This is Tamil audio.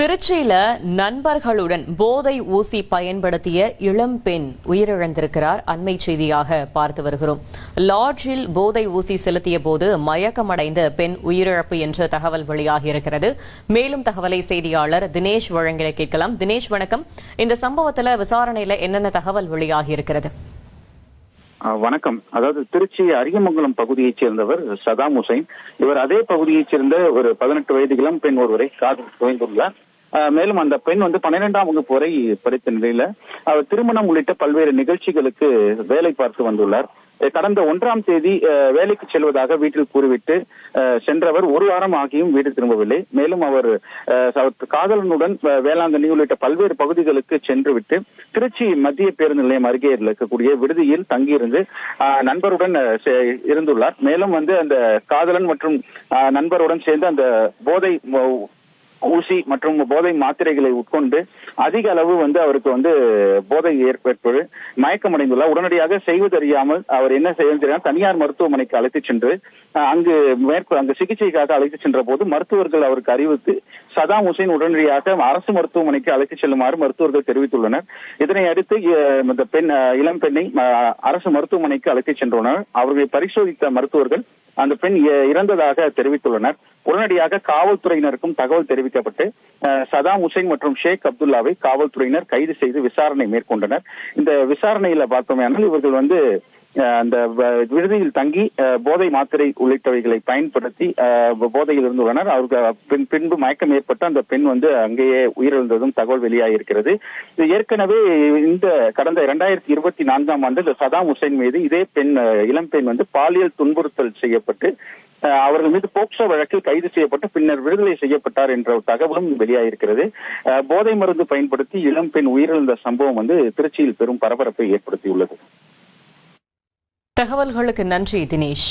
திருச்சியில நண்பர்களுடன் போதை ஊசி பயன்படுத்திய இளம் பெண் உயிரிழந்திருக்கிறார். அண்மை செய்தியாக பார்த்து வருகிறோம். லாட்ஜில் போதை ஊசி செலுத்திய போது மயக்கமடைந்த பெண் உயிரிழப்பு என்ற தகவல் வெளியாகியிருக்கிறது. மேலும் தகவலை செய்தியாளர் தினேஷ் வழங்கிட கேட்கலாம். தினேஷ் வணக்கம். இந்த சம்பவத்துல விசாரணையில என்னென்ன தகவல் வெளியாகியிருக்கிறது? வணக்கம். அதாவது திருச்சி அரியமங்கலம் பகுதியைச் சேர்ந்தவர் சதாம் ஹுசைன். இவர் அதே பகுதியைச் சேர்ந்த ஒரு 18 வயது இளம் பெண் ஒருவரை காதல் புரிந்துள்ளார். மேலும் அந்த பெண் 12ஆம் வகுப்பு வரை படித்த நிலையில அவர் திருமணம் உள்ளிட்ட பல்வேறு நிகழ்ச்சிகளுக்கு வேலை பார்த்து வந்துள்ளார். கடந்த 1ஆம் தேதி வேலைக்கு செல்வதாக வீட்டில் கூறிவிட்டு சென்றவர் ஒரு வாரம் ஆகியும் வீடு திரும்பவில்லை. மேலும் அவர் காதலனுடன் வேளாங்கண்ணி உள்ளிட்ட பல்வேறு பகுதிகளுக்கு சென்று விட்டு திருச்சி மத்திய பேருந்து நிலையம் அருகே இருக்கக்கூடிய விடுதியில் தங்கியிருந்து நண்பருடன் இருந்துள்ளார். மேலும் அந்த காதலன் மற்றும் நண்பருடன் சேர்ந்து அந்த போதை ஊசி மற்றும் போதை மாத்திரைகளை உட்கொண்டு அதிக அளவு அவருக்கு போதை ஏற்பட்டு மயக்கமடைந்துள்ளார். உடனடியாக செய்வதறியாமல் அவர் என்ன செய்ய தனியார் மருத்துவமனைக்கு அழைத்து சென்று அங்கு சிகிச்சைக்காக அழைத்து சென்ற போது மருத்துவர்கள் அவருக்கு அறிவித்து சதாம் ஹுசைன் உடனடியாக அரசு மருத்துவமனைக்கு அழைத்து செல்லுமாறு மருத்துவர்கள் தெரிவித்துள்ளனர். இதனை அடுத்து இந்த இளம் பெண்ணை அரசு மருத்துவமனைக்கு அழைத்து சென்றுள்ளனர். அவர்களை பரிசோதித்த மருத்துவர்கள் அந்த பெண் இறந்ததாக தெரிவித்துள்ளனர். உடனடியாக காவல்துறையினருக்கும் தகவல் தெரிவிக்கப்பட்டு சதாம் ஹுசைன் மற்றும் ஷேக் அப்துல்லாவை காவல்துறையினர் கைது செய்து விசாரணை மேற்கொண்டனர். இந்த விசாரணையில பார்த்தோமேனால் இவர்கள் அந்த விடுதியில் தங்கி போதை மாத்திரை உள்ளிட்டவைகளை பயன்படுத்தி போதையில் இருந்துள்ளனர். அவருக்கு பின்பு மயக்கம் ஏற்பட்டு அந்த பெண் அங்கேயே உயிரிழந்ததும் தகவல் வெளியாகியிருக்கிறது. ஏற்கனவே இந்த கடந்த 2024ஆம் ஆண்டு இந்த சதாம் ஹுசைன் மீது இதே இளம் பெண் பாலியல் துன்புறுத்தல் செய்யப்பட்டு அவர்கள் மீது போக்சோ வழக்கில் கைது செய்யப்பட்டு பின்னர் விடுதலை செய்யப்பட்டார் என்ற தகவலும் வெளியாகிருக்கிறது. போதை மருந்து பயன்படுத்தி இளம் பெண் உயிரிழந்த சம்பவம் திருச்சியில் பெரும் பரபரப்பை ஏற்படுத்தியுள்ளது. தகவல்களுக்கு நன்றி தினேஷ்.